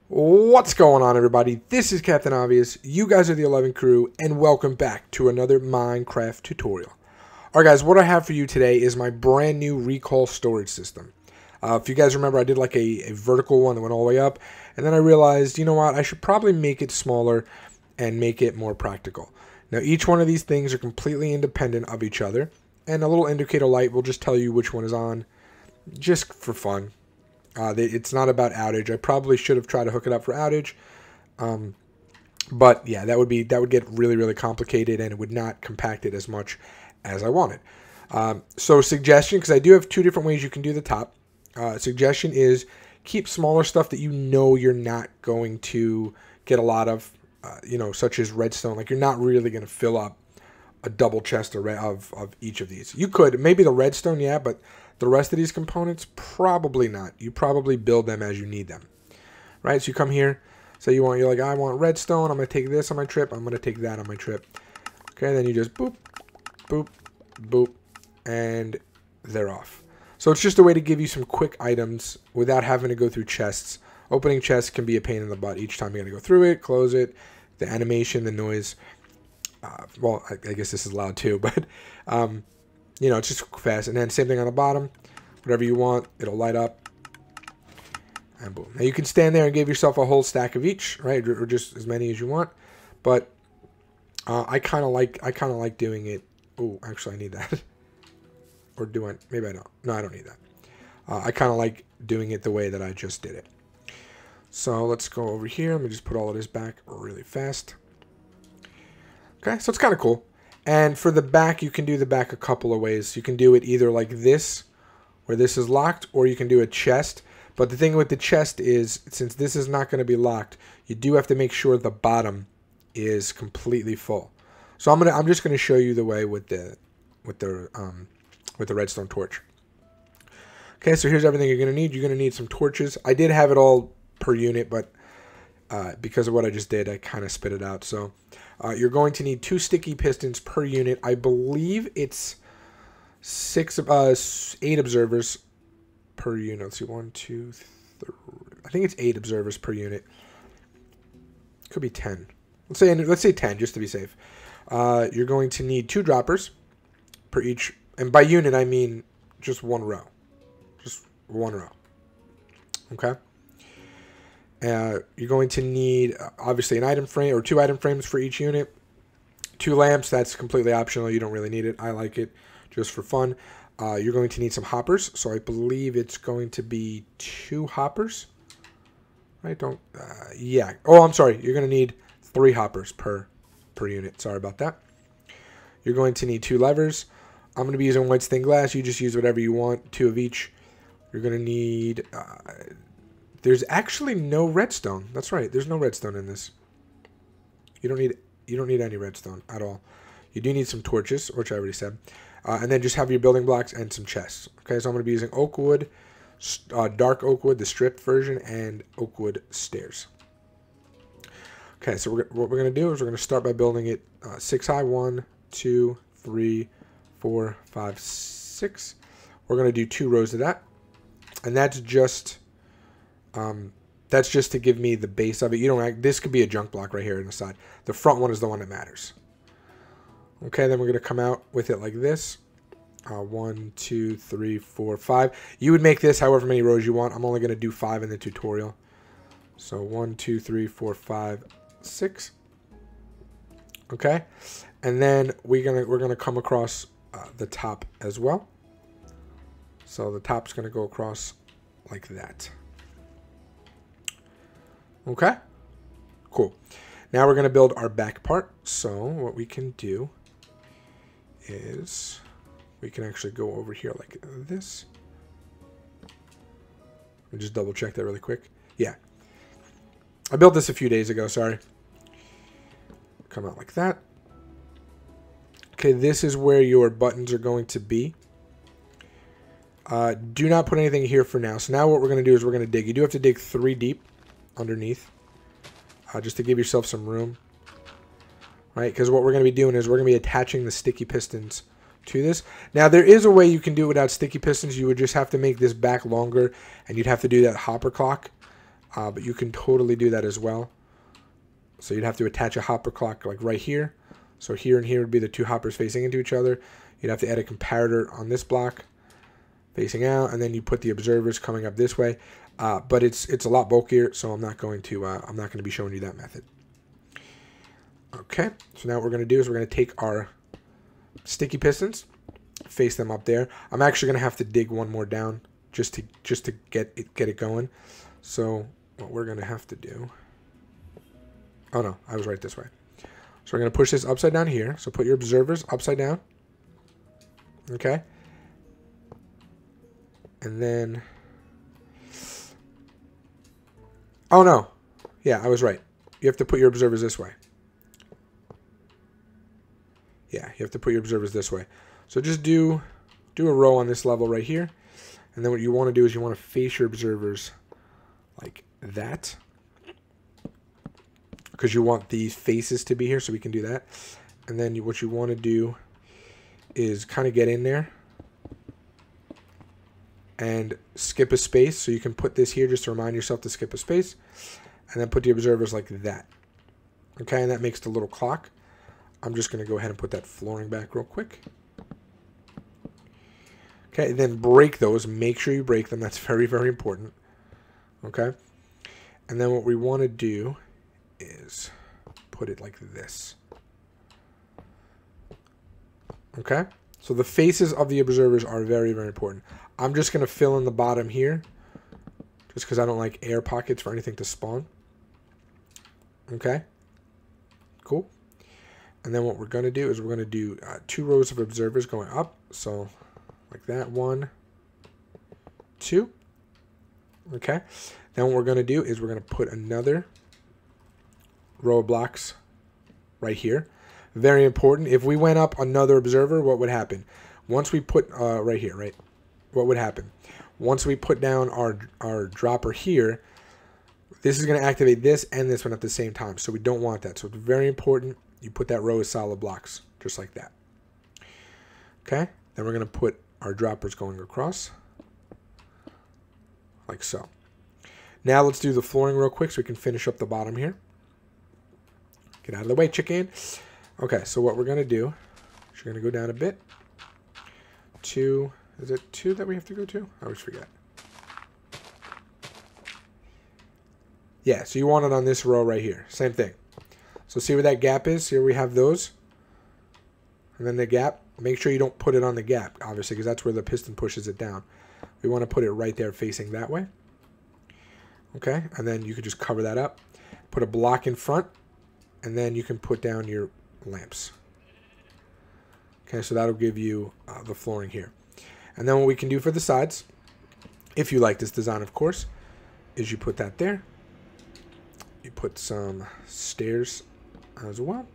What's going on, everybody? This is Captain Obvious. You guys are the 11 crew, and welcome back to another Minecraft tutorial. Alright guys, what I have for you today is my brand new recall storage system. If you guys remember, I did like a vertical one that went all the way up, and then I realized, you know what, I should probably make it smaller and make it more practical. Now, each one of these things are completely independent of each other, and a little indicator light will just tell you which one is on, just for fun. It's not about outage. I probably should have tried to hook it up for outage, but yeah, that would get really complicated, and it would not compact it as much as I wanted. So suggestion, because I do have two different ways you can do the top. Suggestion is keep smaller stuff that you know you're not going to get a lot of, such as redstone. Like, you're not really going to fill up a double chest of each of these. You could, maybe the redstone, yeah, but the rest of these components, probably not. You probably build them as you need them, right? So you come here, say you're like, I want redstone. I'm going to take this on my trip. I'm going to take that on my trip. Okay, then you just boop, boop, boop, and they're off. So it's just a way to give you some quick items without having to go through chests. Opening chests can be a pain in the butt. Each time you got to go through it, close it, the animation, the noise. Well, I guess this is loud too, but it's just fast. And then same thing on the bottom. Whatever you want, it'll light up. And boom. Now you can stand there and give yourself a whole stack of each, right? Or just as many as you want. But I kind of like doing it. Oh, actually, I need that. Or do I? Maybe I don't. No, I don't need that. I kind of like doing it the way that I just did it. So let's go over here. Let me just put all of this back really fast. Okay, so it's kind of cool. And for the back, you can do the back a couple of ways. You can do it either like this, where this is locked, or you can do a chest. But the thing with the chest is, since this is not going to be locked, you do have to make sure the bottom is completely full. So I'm just gonna show you the way with the redstone torch. Okay, so here's everything you're gonna need. You're gonna need some torches. I did have it all per unit, but because of what I just did, I kind of spit it out. So you're going to need 2 sticky pistons per unit. I believe it's 8 observers per unit. Let's see, 1, 2, 3. I think it's 8 observers per unit. Could be 10. Let's say 10 just to be safe. You're going to need 2 droppers per each, and by unit I mean just one row. Just one row. Okay. You're going to need, obviously, an item frame or 2 item frames for each unit. 2 lamps, that's completely optional. You don't really need it. I like it just for fun. You're going to need some hoppers. So I believe it's going to be 2 hoppers. Right? Yeah. Oh, I'm sorry. You're going to need 3 hoppers per unit. Sorry about that. You're going to need 2 levers. I'm going to be using white stained glass. You just use whatever you want, 2 of each. You're going to need... there's actually no redstone. That's right. There's no redstone in this. You don't need any redstone at all. You do need some torches, which I already said. And then just have your building blocks and some chests. Okay, so I'm going to be using oak wood, dark oak wood, the stripped version, and oak wood stairs. Okay, so what we're going to do is we're going to start by building it 6 high. 1, 2, 3, 4, 5, 6. We're going to do 2 rows of that. And that's just to give me the base of it. This could be a junk block right here on the side. The front one is the one that matters. Okay, then we're going to come out with it like this. 1, 2, 3, 4, 5. You would make this however many rows you want. I'm only going to do 5 in the tutorial. So 1, 2, 3, 4, 5, 6. Okay, and then we're gonna come across the top as well. So the top's gonna go across like that. Okay, cool. Now we're gonna build our back part. So what we can do is we can actually go over here like this. Let me just double check that really quick. Yeah, I built this a few days ago. Sorry. Come out like that. Okay, this is where your buttons are going to be. Do not put anything here for now. So now what we're going to do is we're going to dig. You do have to dig 3 deep underneath, just to give yourself some room, right? Because what we're going to be doing is we're going to be attaching the sticky pistons to this. Now, there is a way you can do it without sticky pistons. You would just have to make this back longer, and you'd have to do that hopper clock. but you can totally do that as well. So you'd have to attach a hopper clock like right here. So here and here would be the two hoppers facing into each other. You'd have to add a comparator on this block facing out, and then you put the observers coming up this way. But it's a lot bulkier, so I'm not going to be showing you that method. Okay, so now what we're going to do is we're going to take our sticky pistons, face them up there. I'm actually going to have to dig one more down just to get it going. So what we're going to have to do. Oh no, I was right this way. So we're going to push this upside down here. So put your observers upside down. Okay. And then, oh no, yeah, I was right. You have to put your observers this way. Yeah, you have to put your observers this way. So just do a row on this level right here. And then what you want to do is you want to face your observers like that, because you want these faces to be here, so we can do that. And then what you want to do is kind of get in there and skip a space. So you can put this here just to remind yourself to skip a space, and then put the observers like that. Okay, and that makes the little clock. I'm just going to go ahead and put that flooring back real quick. Okay, then break those. Make sure you break them. That's very, very important. Okay, and then what we want to do is put it like this. Okay, so the faces of the observers are very, very important. I'm just going to fill in the bottom here just because I don't like air pockets for anything to spawn. Okay, cool. And then what we're going to do is we're going to do 2 rows of observers going up. So like that, 1, 2. Okay, then what we're going to do is we're going to put another row of blocks right here. Very important. If we went up another observer, what would happen? Once we put right here, right? What would happen? Once we put down our dropper here, this is going to activate this and this one at the same time. So we don't want that. So it's very important you put that row of solid blocks just like that. Okay? Then we're going to put our droppers going across like so. Now let's do the flooring real quick so we can finish up the bottom here. Get out of the way, chicken. Okay, so what we're going to do is you're going to go down a bit. 2, is it 2 that we have to go to? I always forget. Yeah, so you want it on this row right here. Same thing. So see where that gap is? Here we have those. And then the gap. Make sure you don't put it on the gap, obviously, because that's where the piston pushes it down. We want to put it right there facing that way. Okay, and then you can just cover that up. Put a block in front, and then you can put down your lamps. Okay, so that'll give you the flooring here. And then what we can do for the sides, if you like this design, of course, is you put that there. You put some stairs as well.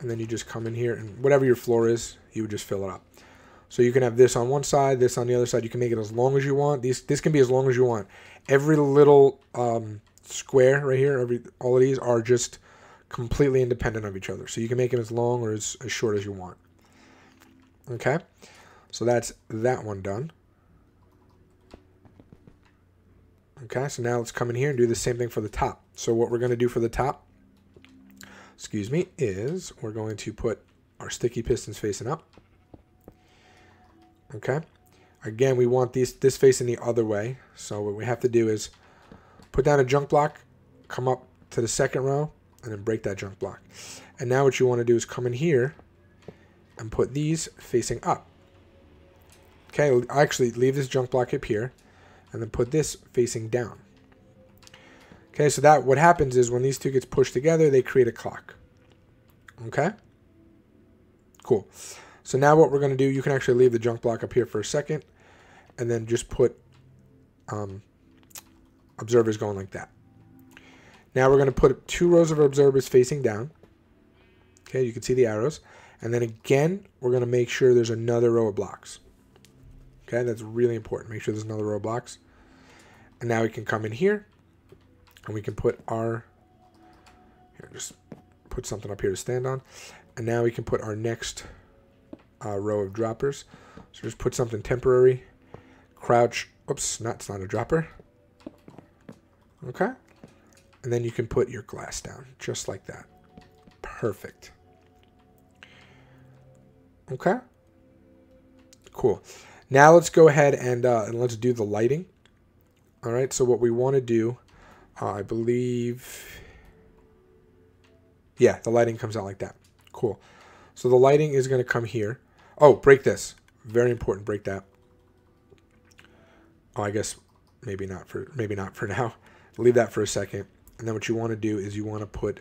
And then you just come in here, and whatever your floor is, you would just fill it up. So you can have this on one side, this on the other side. You can make it as long as you want. This can be as long as you want. Every little square right here, all of these are just completely independent of each other. So you can make them as long or as short as you want. Okay, so that's that one done. Okay, so now let's come in here and do the same thing for the top. So what we're going to do for the top, excuse me, is we're going to put our sticky pistons facing up. Okay, again, we want this facing the other way. So what we have to do is put down a junk block, come up to the second row, and then break that junk block. And now what you want to do is come in here and put these facing up. Okay, actually leave this junk block up here and then put this facing down. Okay, so that what happens is when these two gets pushed together, they create a clock. Okay, cool. So now what we're going to do, you can actually leave the junk block up here for a second and then just put observers going like that. Now we're going to put 2 rows of observers facing down. Okay, you can see the arrows. And then again, we're going to make sure there's another row of blocks. Okay, that's really important. Make sure there's another row of blocks. And now we can come in here and we can put our, here, just put something up here to stand on. And now we can put our next row of droppers. So just put something temporary. Crouch. Oops, it's not a dropper. Okay? And then you can put your glass down, just like that. Perfect. Okay? Cool. Now let's go ahead and let's do the lighting. All right, so what we want to do, I believe, yeah, the lighting comes out like that. Cool. So the lighting is going to come here. Oh, break this. Very important, break that. Oh, I guess maybe not for now. Leave that for a second. And then what you want to do is you want to put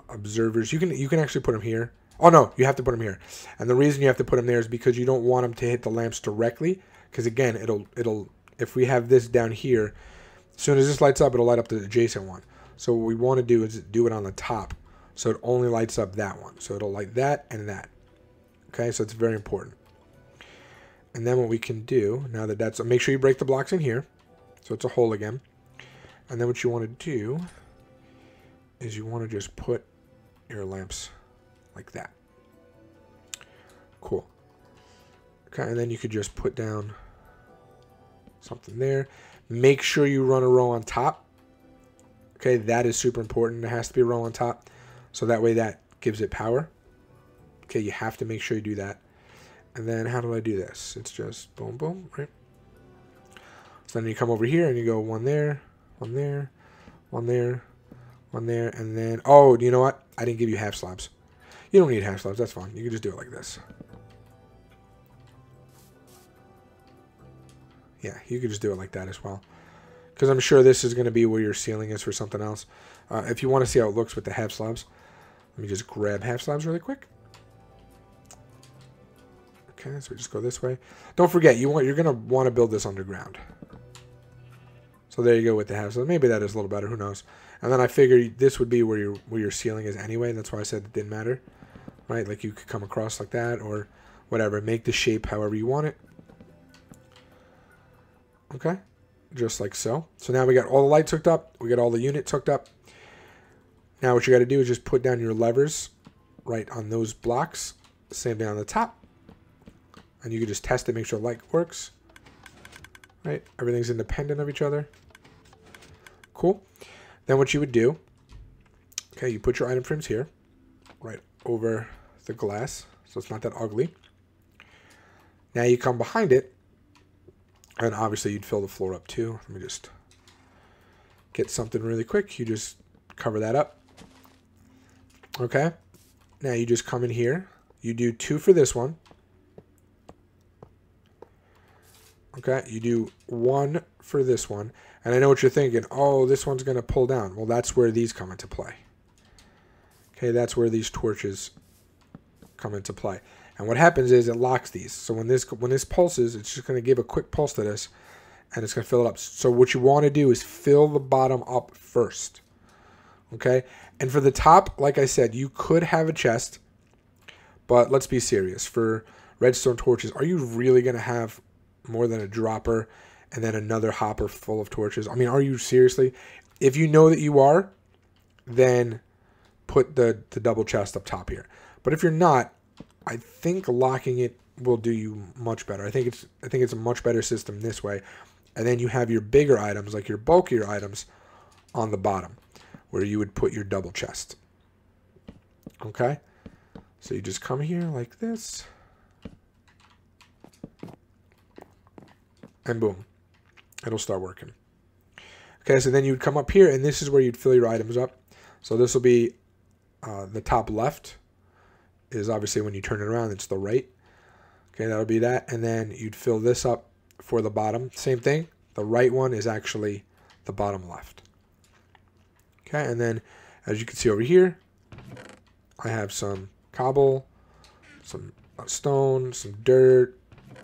observers. You can actually put them here. Oh no, you have to put them here. And the reason you have to put them there is because you don't want them to hit the lamps directly. Because again, it'll if we have this down here, as soon as this lights up, it'll light up the adjacent one. So what we want to do is do it on the top, so it only lights up that one. So it'll light that and that. Okay, so it's very important. And then what we can do now that that's, make sure you break the blocks in here, so it's a hole again. And then what you want to do is you want to just put your lamps like that. Cool. Okay, and then you could just put down something there. Make sure you run a row on top. Okay, that is super important. It has to be a row on top, so that way that gives it power. Okay, you have to make sure you do that. And then how do I do this? It's just boom, boom, right? So then you come over here and you go one there, one there, one there, one there, and then, oh, you know what? I didn't give you half slabs. You don't need half slabs. That's fine. You can just do it like this. Yeah, you could just do it like that as well. Because I'm sure this is going to be where your ceiling is for something else. If you want to see how it looks with the half slabs, let me just grab half slabs really quick. Okay, so we just go this way. Don't forget, you're going to want to build this underground. So there you go with the half slabs. Maybe that is a little better. Who knows? And then I figured this would be where your ceiling is anyway. That's why I said it didn't matter. Right? Like you could come across like that or whatever. Make the shape however you want it. Okay, just like so. So now we got all the lights hooked up. We got all the units hooked up. Now what you got to do is just put down your levers right on those blocks. Same down on the top. And you can just test it, make sure the light works. Right, everything's independent of each other. Cool. Then what you would do, okay, you put your item frames here, right over the glass, so it's not that ugly. Now you come behind it. And obviously you'd fill the floor up too. Let me just get something really quick. You just cover that up. Okay. Now you just come in here. You do 2 for this one. Okay. You do 1 for this one. And I know what you're thinking. Oh, this one's going to pull down. Well, that's where these come into play. Okay. That's where these torches come into play. And what happens is it locks these. So when this pulses, it's just going to give a quick pulse to this, and it's going to fill it up. So what you want to do is fill the bottom up first. Okay? And for the top, like I said, you could have a chest, but let's be serious. For redstone torches, are you really going to have more than a dropper and then another hopper full of torches? I mean, are you seriously? If you know that you are, then put the double chest up top here. But if you're not, I think locking it will do you much better. I think it's a much better system this way. And then you have your bigger items, like your bulkier items, on the bottom, where you would put your double chest. Okay? So you just come here like this. And boom. It'll start working. Okay, so then you'd come up here, and this is where you'd fill your items up. So this will be the top left. Is obviously when you turn it around, it's the right. Okay, that'll be that. And then you'd fill this up for the bottom. Same thing. The right one is actually the bottom left. Okay, and then as you can see over here, I have some cobble, some stone, some dirt,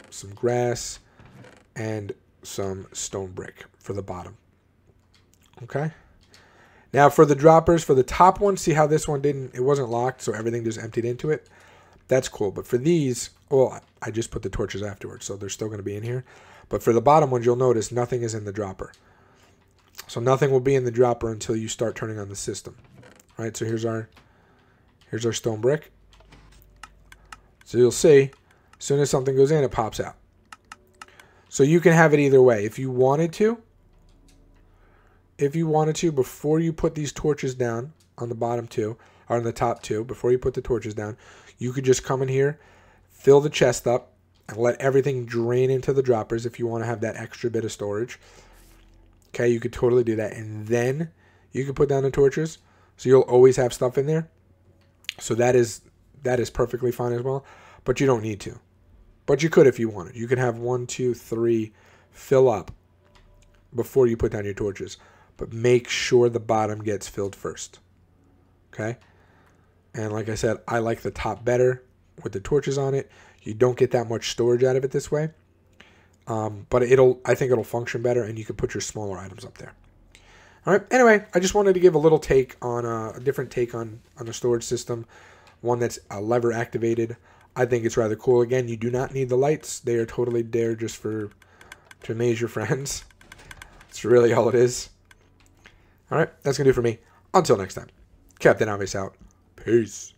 some grass, and some stone brick for the bottom. Okay. Now for the droppers, for the top one, see how this one it wasn't locked, so everything just emptied into it. That's cool. But for these, well, I just put the torches afterwards, so they're still going to be in here. But for the bottom ones, you'll notice nothing is in the dropper. So nothing will be in the dropper until you start turning on the system. All right, so here's our stone brick. So you'll see, as soon as something goes in, it pops out. So you can have it either way. If you wanted to, if you wanted to, before you put these torches down on the bottom two, or on the top two, before you put the torches down, you could just come in here, fill the chest up, and let everything drain into the droppers if you want to have that extra bit of storage. Okay, you could totally do that. And then you can put down the torches, so you'll always have stuff in there. So that is perfectly fine as well, but you don't need to. But you could if you wanted. You could have 1, 2, 3 fill up before you put down your torches. But make sure the bottom gets filled first. Okay? And like I said, I like the top better with the torches on it. You don't get that much storage out of it this way. But I think it'll function better, and you can put your smaller items up there. All right. Anyway, I just wanted to give a little take on a different take on the storage system, one that's lever activated. I think it's rather cool. Again, you do not need the lights. They are totally there just to amaze your friends. That's really all it is. All right. That's going to do it for me. Until next time. Captain Obvious out. Peace.